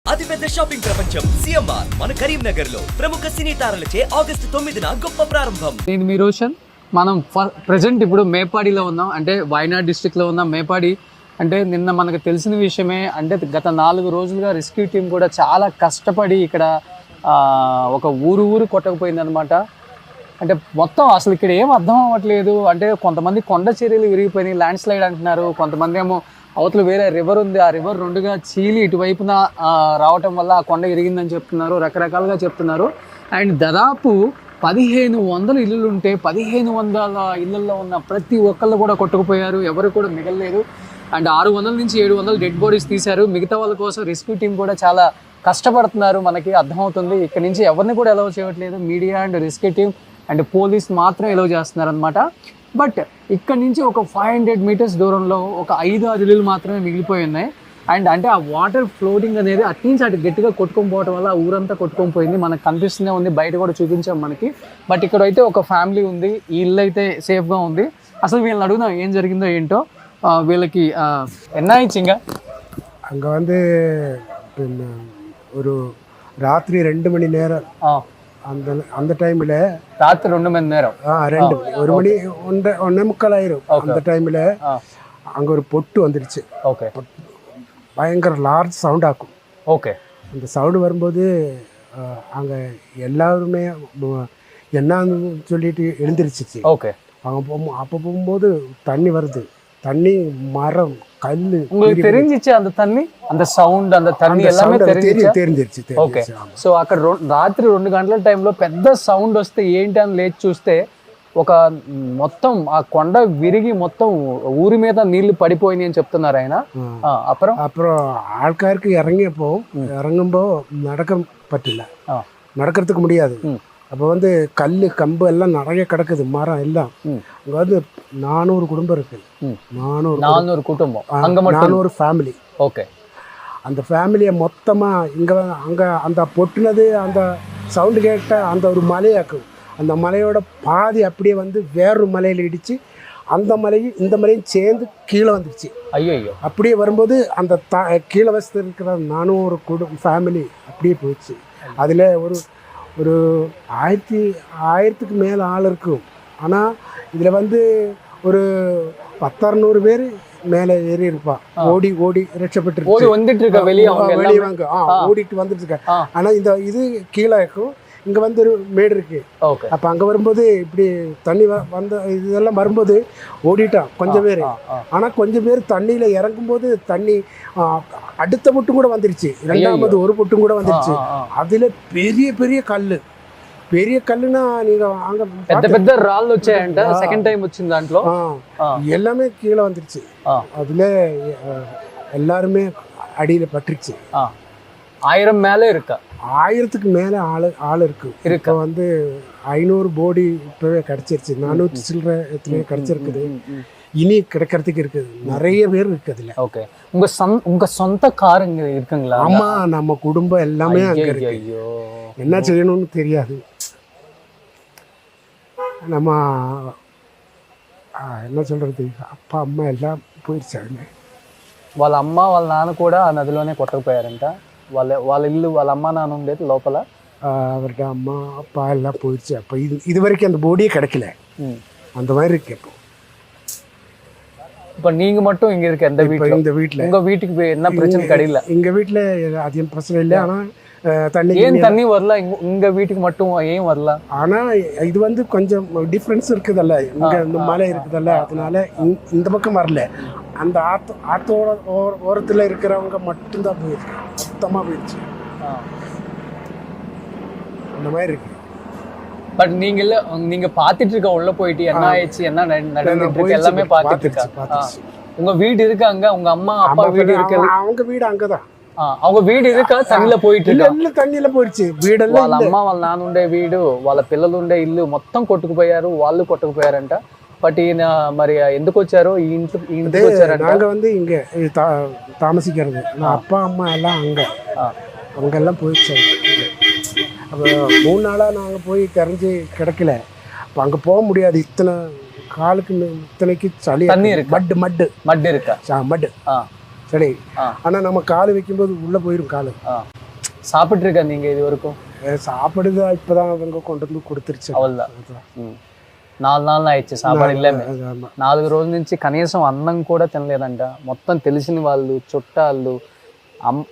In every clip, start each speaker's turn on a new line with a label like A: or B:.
A: అతిపెద్ద షాపింగ్ ప్రపంచం సిఎంఆర్ మన కరీంనగర్ లో ప్రముఖ సినీ తారలచే ఆగస్టు 9న గొప్ప ప్రారంభం.
B: నేను మీ రోషన్. మనం ప్రజెంట్ ఇప్పుడు మేపాడిలో ఉన్నాం, అంటే వాయనాడ్ డిస్ట్రిక్ట్లో ఉన్నాం. మేపాడి అంటే నిన్న మనకు తెలిసిన విషయమే. అంటే గత 4 రోజులుగా రెస్క్యూ టీం కూడా చాలా కష్టపడి ఇక్కడ ఒక ఊరు కొట్టకపోయింది అనమాట. అంటే మొత్తం అసలు ఇక్కడ ఏం అర్థం అవ్వట్లేదు. అంటే కొంతమంది కొండ చర్యలు విరిగిపోయినాయి, ల్యాండ్ స్లైడ్ అంటున్నారు. కొంతమంది ఏమో అవతల వేరే రివర్ ఉంది, ఆ రివర్ 2గా చీలి ఇటువైపున రావటం వల్ల ఆ కొండ ఇరిగిందని చెప్తున్నారు, రకరకాలుగా చెప్తున్నారు. అండ్ దాదాపు 1500 ఇల్లులు ఉంటే 1500 ఇళ్ళల్లో ఉన్న ప్రతి ఒక్కళ్ళు కూడా కొట్టుకుపోయారు, ఎవరు కూడా మిగలలేదు. అండ్ 600 నుంచి 700 డెడ్ బాడీస్ తీశారు. మిగతా వాళ్ళ కోసం రెస్క్యూ టీం కూడా చాలా కష్టపడుతున్నారు, మనకి అర్థమవుతుంది. ఇక్కడ నుంచి ఎవరిని కూడా ఎలవ్ చేయట్లేదు, media and rescue team and police మాత్రం ఎలవ్ చేస్తున్నారు అనమాట. బట్ ఇక్కడ నుంచి ఒక 500 మీటర్స్ దూరంలో ఒక 5-6 ఇల్లులు మాత్రమే మిగిలిపోయి ఉన్నాయి. అండ్ అంటే ఆ వాటర్ ఫ్లోటింగ్ అనేది అటు నుంచి అటు గట్టిగా కొట్టుకొని పోవడం వల్ల ఊరంతా కొట్టుకొని పోయింది. మనకు కనిపిస్తూనే ఉంది, బయట కూడా చూపించాం మనకి. బట్ ఇక్కడ అయితే ఒక ఫ్యామిలీ ఉంది, ఈ ఇల్లు అయితే సేఫ్గా ఉంది. అసలు వీళ్ళని అడుగుదాం ఏం జరిగిందో ఏంటో. వీళ్ళకి ఎన్నా ఇచ్చింగా
C: அங்கே வந்து பின்ன ஒரு ராத்திரி 2 மணி நேரம் அந்த அந்த டைமில்
B: రాత్రి 2 மணி நேரம்
C: 2 மணி 1 மணி 1:45 ஆயிரும். அந்த டைமில் அங்கே ஒரு பொட்டு வந்துடுச்சு.
B: ஓகே,
C: பயங்கர லார்ஜ் சவுண்ட் ஆக்கும்.
B: ஓகே,
C: அந்த சவுண்டு வரும்போது அங்கே எல்லாருமே என்னன்னு சொல்லிட்டு எழுந்திருச்சிச்சு.
B: ஓகே.
C: அங்கே அப்போ போகும்போது தண்ணி வருது, தண்ணி மரம் கல்.
B: உங்களுக்கு தெரிஞ்சிச்சு அந்த தண்ணி, அந்த సౌండ్, அந்த தண்ணி எல்லாமே
C: தெரிஞ்சிருச்சு.
B: ఓకే. సో అక్కడ రాత్రి 2 గంటల టైంలో పెద్ద సౌండ్ వస్తే ఏంటి అని లేచి చూస్తే ఒక మొత్తం ఆ కొండ విరిగి మొత్తం ఊరి మీద నీళ్లు పడిపోయినాయి అని చెప్తున్నారు ఆయన.
C: அப்புறம் ஆட்காருக்கு இறங்கும்போ நடக்க பറ്റില്ല, நடக்கிறதுக்கு முடியாது. அப்போ வந்து கல் கம்பு எல்லாம் நிறைய கிடக்குது, மரம் எல்லாம். அங்கே வந்து 400 குடும்பம் இருக்கு.
B: 400 குடும்பம்,
C: 400 ஃபேமிலி.
B: ஓகே.
C: அந்த ஃபேமிலியை மொத்தமாக அங்கே அந்த பொட்டுனது அந்த சவுண்டு கேட்ட அந்த ஒரு மலையாக்கும். அந்த மலையோட பாதி அப்படியே வந்து வேறொரு மலையில் இடித்து அந்த மலையும் இந்த மலையும் சேர்ந்து கீழே வந்துடுச்சு.
B: ஐயோ.
C: அப்படியே வரும்போது அந்த கீழே வசதி இருக்கிற 400 ஃபேமிலி அப்படியே போயிடுச்சு. அதில் ஒரு 1000க்கு மேலே ஆள் இருக்கும். ஆனால் இதில் வந்து ஒரு 1000-600 பேர் மேலே ஏறி இருப்பான். ஓடி ரட்சப்பட்டு
B: வந்துட்டு இருக்க வெளியே
C: வாங்க ஓடிட்டு வந்துட்டு இருக்க. ஆனால் இது கீழே இருக்கும், இங்கே வந்து ஒரு மேடு இருக்கு. அப்போ அங்கே வரும்போது இப்படி தண்ணி வந்த இதெல்லாம் வரும்போது ஓடிட்டான் கொஞ்சம் பேர். ஆனால் கொஞ்சம் பேர் தண்ணியில் இறங்கும்போது தண்ணி அடுத்த பொட்டும் கூட வந்துருச்சு, 2வது ஒரு பொட்டும் கூட வந்துருச்சு. அதில் பெரிய கல்லுனா நீங்கள் அங்கே
B: పెద్ద రాళ్ళు వచ్చాయంట. సెకండ్ టైం వచ్చింది దాంట్లో
C: எல்லாமே கீழே வந்துருச்சு. அதில் எல்லாருமே அடியில் பட்டுருச்சு.
B: 1000 மேலே இருக்கா,
C: 1000க்கு மேலே ஆள் இருக்கு. இப்போ வந்து 500 போடி இப்போவே கிடச்சிருச்சு, 400 சில்லற எத்தனையோ கிடச்சிருக்குது. இனி கிடைக்கிறதுக்கு இருக்குது, நிறைய பேர் இருக்கு அதில்.
B: ஓகே. உங்க சொந்த கார் இங்கே இருக்குங்களா?
C: ஆமாம், நம்ம குடும்பம் எல்லாமே அங்கே இருக்கு. என்ன செய்யணும்னு தெரியாது. நம்ம என்ன சொல்கிறது, அப்பா అమ్మ எல்லாம் పోయిచ్చాడు.
B: వాళ్ళ అమ్మ వాళ్ళ నాన్న కూడా ఆ నదిలోనే కొట్టకపోయారంట. వాళ్ళ ఇల్లు, వాళ్ళ అమ్మ నాన్న ఉండేది లోపల.
C: அவர்கிட்ட அம்மா அப்பா எல்லாம் போயிடுச்சு. அப்போ இது வரைக்கும் அந்த போடியே கிடைக்கல, அந்த மாதிரி இருக்கு.
B: இப்போ நீங்க மட்டும் இங்க இருக்க இந்த வீட்டில் உங்க வீட்டுக்கு என்ன பிரச்சனை கிடையாது?
C: எங்கள் வீட்டில் அதிகம் பிரச்சனை இல்லை. ஆனால்
B: தண்ணி வரல இங்க வீட்டுக்கு மட்டும் ஏன் வரல?
C: ஆனால் இது வந்து கொஞ்சம் டிஃப்ரென்ஸ் இருக்குதல்ல, இங்கே இந்த மலை இருக்குதல்ல, அதனால இந்த பக்கம் வரல. அந்த ஆத்தோட ஓரத்தில் இருக்கிறவங்க மட்டும்தான் போயிருக்கு, மொத்தமாக போயிடுச்சு. அந்த மாதிரி இருக்கு.
B: பட் நீங்க பாத்துட்டு இருக்க, உள்ள போயிட்டு என்ன ஆயிடுச்சு, என்ன நடந்துட்டு இருக்கு எல்லாமே பாத்துட்டு இருக்கா. உங்க வீடு இருக்கு அங்க, உங்க அம்மா அப்பா வீடு இருக்கு?
C: அவங்க வீடு அங்கதான்.
B: அவங்க వీడు ఇరుక తన్నిలో పోయిట్టు
C: తన్నిలో పోయిచ్చి వీడల్లో
B: వాళ్ళ అమ్మ వాళ్ళ నాన్న ఉండే వీడు, వాళ్ళ పిల్లలు ఉండే ఇల్లు మొత్తం కొట్టుకుపోయారు, వాళ్ళు కొట్టుకుపోయారంట. బట్ ఈయన మరి ఎందుకు వచ్చారో ఈ ఇంటికి వచ్చారంట.
C: நாங்க வந்து இங்க தாமசிக்கிறது, அப்பா அம்மா எல்லாம் அங்க, அவங்க எல்லாம் போயிடுச்சு. அப்போ 3 நாளாக நாங்கள் போய் தெரிஞ்சு கிடைக்கல. அப்போ அங்கே போக முடியாது, இத்தனை காலுக்கு இத்தனைக்கு சளி.
B: தண்ணி இருக்கு, மட்டு இருக்கா?
C: மட்டு சரி ஆனால் நம்ம கால் வைக்கும்போது உள்ளே போயிடும் கால்.
B: சாப்பிட்ருக்கா நீங்கள் இது வரைக்கும்?
C: சாப்பிடுதா இப்போ தான் அவங்க கொண்டு வந்து கொடுத்துருச்சு.
B: అవ్వదా 4 నాళ్ళు ఆయిచ్చు సాపాడు ఇల్లేమే 4 రోజుల నుంచి కనీసం అన్నం కూడా తినలేదంట. మొత్తం తెలిసిన వాళ్ళు చుట్టాలు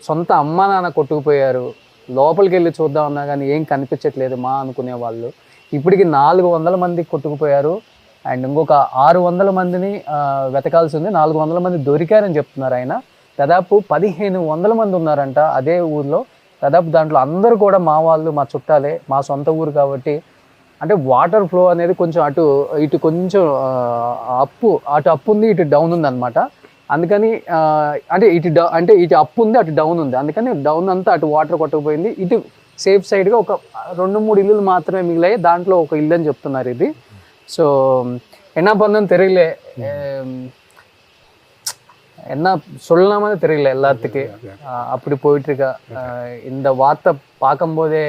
B: సొంత అమ్మ నాన్న కొట్టుకుపోయారు. లోపలికి వెళ్ళి చూద్దామన్నా కానీ ఏం కనిపించట్లేదు మా అనుకునే వాళ్ళు. ఇప్పటికి 400 మంది కొట్టుకుపోయారు. అండ్ ఇంకొక 600 మందిని వెతకాల్సి ఉంది. 400 మంది దొరికారని చెప్తున్నారు ఆయన. దాదాపు 1500 మంది ఉన్నారంట అదే ఊర్లో. దాదాపు దాంట్లో అందరూ కూడా మా వాళ్ళు, మా చుట్టాలే, మా సొంత ఊరు కాబట్టి. అంటే వాటర్ ఫ్లో అనేది కొంచెం అటు ఇటు కొంచెం అటు అప్పు ఉంది, ఇటు డౌన్ ఉంది అనమాట. అందుకని అంటే ఇటు అప్పు ఉంది, అటు డౌన్ ఉంది. అందుకని డౌన్ అంతా అటు వాటర్ కొట్టకపోయింది. ఇటు సేఫ్ సైడ్గా ఒక 2-3 ఇల్లులు మాత్రమే మిగిలాయి. దాంట్లో ఒక ఇల్లు అని చెప్తున్నారు ఇది. ஸோ என்ன பண்ணணும்னு தெரியல, என்ன சொல்லலாமே தெரியல எல்லாத்துக்கு. அப்படி போயிட்டுருக்கா. இந்த வார்த்தை பார்க்கும்போதே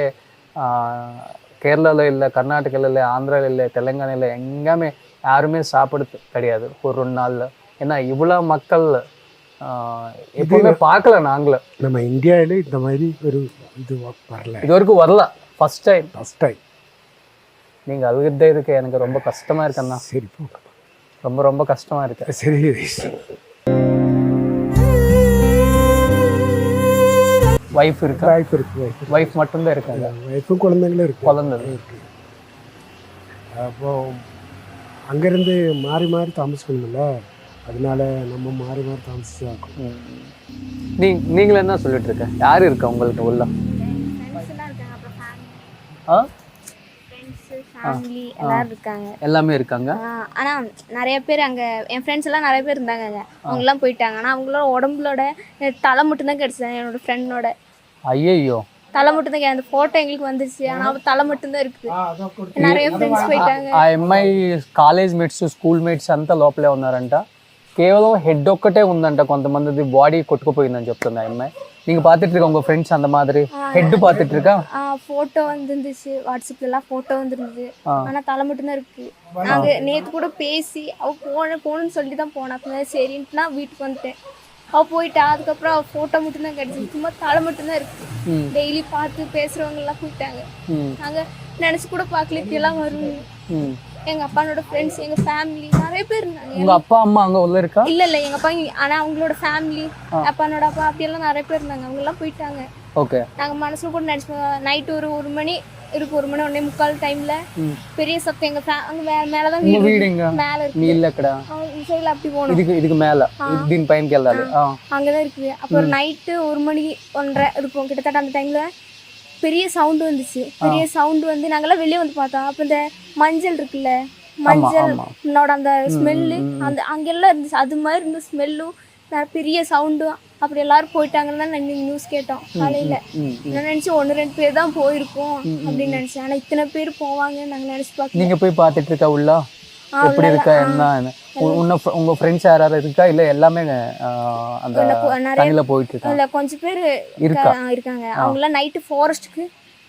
B: கேரளாவில் இல்லை, கர்நாடகாவில் இல்லை, ஆந்திராவில் இல்லை, தெலுங்கானாவில் எங்கேயுமே யாருமே சாப்பிடுறது கிடையாது ஒரு 2 நாளில். ஏன்னா இவ்வளோ மக்கள் எப்பவுமே பார்க்கல நாங்களும்.
C: நம்ம இந்தியாவில் இந்த மாதிரி ஒரு இது வரல,
B: இது வரைக்கும் வரல. First time. நீங்கள் அழுகிட்டே இருக்க எனக்கு ரொம்ப கஷ்டமாக இருக்குண்ணா.
C: சரி,
B: ரொம்ப ரொம்ப கஷ்டமாக இருக்கு.
C: சரி,
B: வைஃப் இருக்கா? வைஃப் மட்டும்தான் இருக்காங்க.
C: வைஃபும் குழந்தைங்களும் இருக்கு. அப்போ அங்கேருந்து மாறி மாறி தாமசிக்கணும்ல, அதனால நம்ம மாறி மாறி தாமசிச்சாக்கும்.
B: நீங்களும் என்ன சொல்லிட்டு இருக்க? யார் இருக்கா உங்களுக்கு உள்ள?
D: ஃபேமிலி எல்லாரும் இருக்காங்க.
B: எல்லாமே இருக்காங்க.
D: ஆனால் நிறைய பேர் அங்கே என் ஃப்ரெண்ட்ஸ் எல்லாம் நிறைய பேர் இருந்தாங்க. அவங்கெல்லாம் போயிட்டாங்க. ஆனால் அவங்களோட உடம்புலோட தலை மட்டும்தான் கிடச்சிது. என்னோட ஃப்ரெண்டோட
B: ஐயோ
D: தலை மட்டும்தான். அந்த ஃபோட்டோ எங்களுக்கு வந்துச்சு. ஆனால் அவள் தலை மட்டும்தான் இருக்குது. நிறைய ఫ్రెండ్స్ పోయిட்டாங்க.
B: ఆ అమ్మాయి కాలేజ్ మేట్స్, స్కూల్ మేట్స్ అంతా లోపలే ఉన్నారంట. కేవలం హెడ్ ఒక్కటే ఉందంట. కొంతమంది బాడీ కొట్టుకుపోయిందని చెప్తుంది ఆ అమ్మాయి. நீங்க பாத்துட்டு இருக்க உங்க ஃப்ரெண்ட்ஸ் அந்த மாதிரி ஹெட் பாத்துட்டு இருக்கா?
D: போட்டோ வந்துருந்துச்சு, வாட்ஸ்அப்ல எல்லாம் போட்டோ வந்துருந்துச்சு. ஆனா தலை மட்டும் தான் இருக்கு. நாங்க நேத்து கூட பேசி அவ போகணும்னு சொல்லி தான் போனா. சரின்ட்டு நான் வீட்டுக்கு வந்துட்டேன். அவ போயிட்டா. அதுக்கப்புறம் அவ போட்டோ மட்டும் தான் கிடைச்சிது. சும்மா தலை மட்டும் தான் இருக்கு. டெய்லி பார்த்து பேசுறவங்க எல்லாம் போயிட்டாங்க. நாங்க நினைச்சு கூட பார்க்கல இப்படி எல்லாம் வரும். எங்க அப்பானோட ஃப்ரெண்ட்ஸ், எங்க ஃபேமிலி நிறைய பேர் இருந்தாங்க.
B: உங்க அப்பா அம்மா அங்க உள்ள இருக்கா?
D: இல்ல எங்க அப்பா, ஆனா அவங்களோட ஃபேமிலி, அப்பானோட அப்பா அப்படி எல்லாம் நிறைய பேர் இருந்தாங்க. அவங்க எல்லாம் போயிட்டாங்க.
B: ஓகே.
D: நாங்க மனசுல கூட நினைச்சோம் நைட் ஒரு மணி இருக்கு, 1 மணி 1:45 டைம்ல பெரிய சத்தம். எங்க அங்க மேலதான் வீடு, மேல இருக்கு. நீல கடை சைடுல அப்படி போணும். இதுக்கு மேல దీని పైనకి వెళ్ళాలి. அங்கதான் இருக்குது. அப்புறம் நைட்டு 1 மணி 1:30 இருக்கும் கிட்டத்தட்ட. அந்த டைம்ல பெரிய சவுண்டு வந்துச்சு. பெரிய சவுண்டு வந்து நாங்கெல்லாம் வெளியே வந்து பார்த்தோம். அப்போ இந்த மஞ்சள் இருக்குல்ல, மஞ்சளோட அந்த ஸ்மெல்லு அந்த அங்கெல்லாம் இருந்துச்சு. அது மாதிரி இருந்த ஸ்மெல்லும் பெரிய சவுண்டும். அப்படி எல்லாரும் போயிட்டாங்கன்னு தான் நாங்கள் நியூஸ் கேட்டோம் காலையில். நான் நினச்சி 1-2 பேர் தான் போயிருக்கோம் அப்படின்னு நினச்சேன். ஆனால் இத்தனை பேர் போவாங்கன்னு நாங்கள் நினச்சி பார்க்க.
B: நீங்கள் போய் பார்த்துட்டு இருக்கா உள்ள எப்படி இருக்கா என்ன? உங்க ஃப்ரெண்ட்ஸ் யாராவது இருக்கா? இல்ல எல்லாமே அந்த தண்ணில போயிட்டு இருக்காங்க?
D: இல்ல கொஞ்சம் பேர் இருக்காங்க. அவங்க எல்லாம் நைட்டு ஃபாரஸ்ட்டுக்கு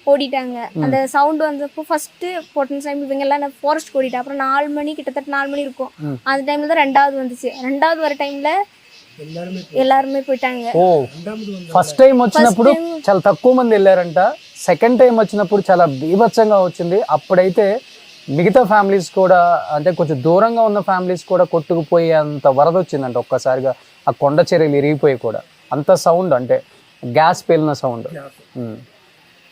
D: ஓடிட்டாங்க. அந்த சவுண்ட் வந்தப்போ ஃபர்ஸ்ட் போட்ட டைம் இவங்க எல்லாம் ஃபாரஸ்ட் ஓடிட்டா. அப்புறம் 4 மணி கிட்டத்தட்ட 4 மணி இருக்கும். அந்த டைம்ல தான் 2வது வந்துச்சு. 2வது வர டைம்ல எல்லாருமே పోయిటాంగ.
B: ఓ ఫస్ట్ టైం వచ్చినప్పుడు చాలా తక్కువ మంది వెళ్ళారంట. సెకండ్ టైం వచ్చినప్పుడు చాలా బీభత్సంగా వచ్చింది. అప్పుడైతే మిగతా ఫ్యామిలీస్ కూడా, అంటే కొంచెం దూరంగా ఉన్న ఫ్యామిలీస్ కూడా కొట్టుకుపోయి అంత వరద వచ్చిందంట ఒక్కసారిగా. ఆ కొండ చర్యలు ఇరిగిపోయి కూడా అంత సౌండ్, అంటే గ్యాస్ పేలిన సౌండ్.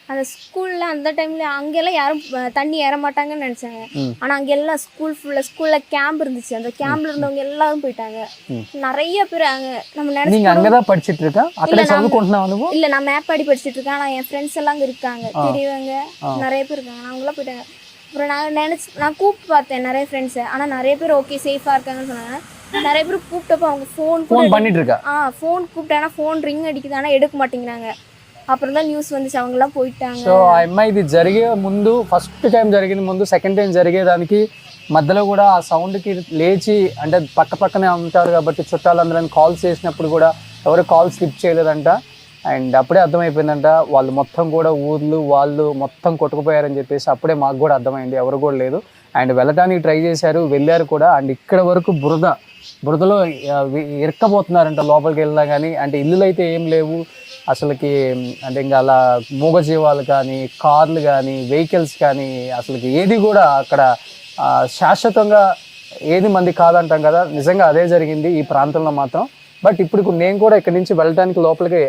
D: அந்த ஸ்கூல்ல அந்த டைம்ல அங்கெல்லாம் யாரும் தண்ணி ஏற மாட்டாங்கன்னு நினைச்சாங்க. ஆனா அங்க எல்லாம் ஸ்கூல்ல கேம்ப் இருந்துச்சு. அந்த கேம்ப்ல இருந்தவங்க எல்லாரும் போயிட்டாங்க. நிறைய பேர் அங்க நம்ம நினைச்சு.
B: நீங்க அங்கதான் படிச்சிட்டு இருக்கா? அக்கட சவுண்ட்
D: இல்ல நான் மேப்பாடி படிச்சிட்டு இருக்கேன். ஆனா என் ஃப்ரெண்ட்ஸ் எல்லாம் அங்க இருக்காங்க, தெரியவங்க நிறைய பேர் இருக்காங்க. அவங்க எல்லாம் போயிட்டாங்க. அப்புறம் நான் கூப்பிட்டு பார்த்தேன் நிறைய ஃப்ரெண்ட்ஸை. ஆனா நிறைய பேர் ஓகே சேஃபா இருக்காங்கன்னு சொன்னாங்க. நிறைய பேர் கூப்பிட்டப்போ அவங்க ஃபோன்
B: பண்ணிட்டு இருக்கா.
D: ஃபோன் கூப்பிட்டானா ஃபோன் ரிங் அடிக்குது, ஆனா எடுக்க மாட்டேங்கிறாங்க. అప్పుడు தான் న్యూస్ வந்துச்சு அவங்கலாம் పోయిட்டாங்க.
B: సో ఆ అమ్మాయి ఇది జరిగే ముందు, ఫస్ట్ టైం జరిగిన ముందు, సెకండ్ టైం జరిగేదానికి మధ్యలో కూడా ఆ సౌండ్కి లేచి, అంటే పక్కనే ఉంటారు కాబట్టి చుట్టాలందరూ కాల్స్ చేసినప్పుడు కూడా ఎవరు కాల్ స్లిప్ చేయలేదంట. అండ్ అప్పుడే అర్థమైపోయిందంట వాళ్ళు మొత్తం కూడా ఊర్లు వాళ్ళు మొత్తం కొట్టుకుపోయారని చెప్పేసి. అప్పుడే మాకు కూడా అర్థమైంది ఎవరు కూడా లేదు. అండ్ వెళ్ళటానికి ట్రై చేశారు, వెళ్ళారు కూడా. అండ్ ఇక్కడ వరకు బురదలో ఇరక్కపోతున్నారంట లోపలికి వెళ్ళినా కానీ. అంటే ఇల్లులు అయితే ఏం లేవు అసలుకి. అంటే ఇంకా అలా మూగజీవాలు కానీ, కార్లు కానీ, వెహికల్స్ కానీ అసలుకి ఏది కూడా అక్కడ శాశ్వతంగా ఏది మంది కాదంటాం కదా, నిజంగా అదే జరిగింది ఈ ప్రాంతంలో మాత్రం. బట్ ఇప్పుడు నేను కూడా ఇక్కడ నుంచి వెళ్ళడానికి లోపలికి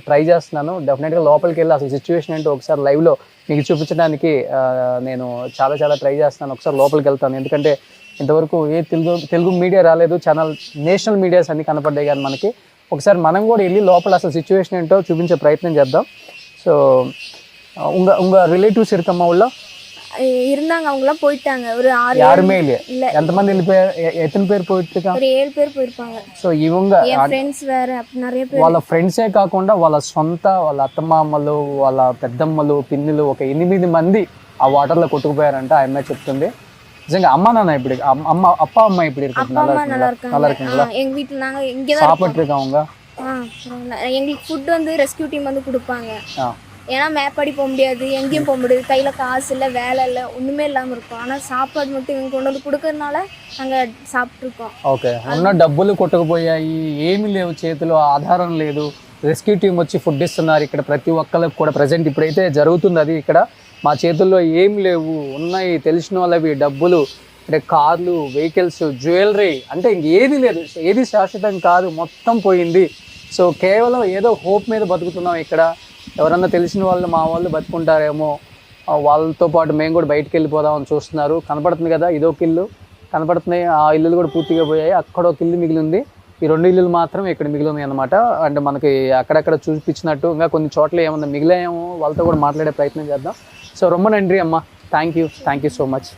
B: ట్రై చేస్తున్నాను. డెఫినెట్గా లోపలికి వెళ్ళి అసలు సిచ్యువేషన్ ఏంటో ఒకసారి లైవ్లో మీకు చూపించడానికి నేను చాలా ట్రై చేస్తున్నాను. ఒకసారి లోపలికి వెళ్తాను, ఎందుకంటే ఇంతవరకు ఏ తెలుగు మీడియా రాలేదు, ఛానల్ నేషనల్ మీడియాస్ అన్ని కనపడ్డాయి కానీ మనకి. ఒకసారి మనం కూడా వెళ్ళి లోపల అసలు సిచ్యువేషన్ ఏంటో చూపించే ప్రయత్నం చేద్దాం. ஸோ உங்க ரிலேட்டிவ்ஸ் இருக்கம்மா உள்ள
D: இருந்தாங்க, அவங்களாம் போயிட்டாங்க. ஒரு 6
B: யாருமே இல்ல. ఎంతమంది వెళ్ళిపోయారు? ఎన్ని పేరు పోయిట్లుగా?
D: ஒரு 7 பேர் போயிருப்பாங்க.
B: సో ఇవంగ
D: ఫ్రెండ్స్ వేరే நிறைய பேர்.
B: వాళ్ళ ఫ్రెండ్సే కాకుండా వాళ్ళ సొంత వాళ్ళ అత్తమామలు, వాళ్ళ పెద్దమ్మలు, పిన్నులు ఒక 8 మంది ఆ వాటర్లో కొట్టుకుపోయారంట. ఆ అమ్మాయి చెప్తుంది. నిజంగా అమ్మ నాన్న ఇప్పుడు அப்பா அம்மா எப்படி இருக்காங்க? நல்லா இருக்காங்களா?
D: எங்க வீட்ல நாங்க இங்க தான்
B: சாப்பிட்டு இருக்காங்க.
D: எங்களுக்கு ஃபுட் வந்து ரெஸ்கியூ டீம் வந்து கொடுப்பாங்க. ஏன்னா மேப்பாடி போக முடியாது, எங்கேயும் போக முடியாது, கையில் காசு இல்லை, வேலை இல்லை, ஒன்றுமே இல்லாமல் இருக்கும். ஆனால் சாப்பாடு மட்டும் இவங்க கொண்டு வந்து கொடுக்கறதுனால நாங்கள் సాப்பிட்ருக்கோம்.
B: ఓకే, ఉన్న డబ్బులు కొట్టుకుపోయాయి, ఏమీ లేవు చేతిలో, ఆధారం లేదు. రెస్క్యూ టీం వచ్చి ఫుడ్ ఇస్తున్నారు ఇక్కడ ప్రతి ఒక్కరికి కూడా. ప్రజెంట్ ఇప్పుడైతే జరుగుతుంది అది. ఇక్కడ మా చేతుల్లో ఏం లేవు, ఉన్నాయి తెలిసిన వాళ్ళవి డబ్బులు, అంటే కార్లు, వెహికల్స్, జ్యువెలరీ, అంటే ఇంకేది లేదు, ఏది శాశ్వతం కాదు, మొత్తం పోయింది. సో కేవలం ఏదో హోప్ మీద బతుకుతున్నాం ఇక్కడ. ఎవరన్నా తెలిసిన వాళ్ళు మా వాళ్ళు బతుకుంటారేమో, వాళ్ళతో పాటు మేము కూడా బయటికి వెళ్ళిపోదామని చూస్తున్నారు. కనపడుతుంది కదా, ఇదొక ఇల్లు కనపడుతున్నాయి, ఆ ఇల్లులు కూడా పూర్తిగా పోయాయి. అక్కడ ఒక ఇల్లు మిగిలి ఉంది, ఈ 2 ఇల్లులు మాత్రం ఇక్కడ మిగిలి ఉన్నాయి అనమాట. అంటే మనకి అక్కడక్కడ చూపించినట్టు ఇంకా కొన్ని చోట్ల ఏమన్నా మిగిలాయేమో, వాళ్ళతో కూడా మాట్లాడే ప్రయత్నం చేద్దాం. సో రొమ్మ నండ్రి అమ్మ, థ్యాంక్ యూ సో మచ్.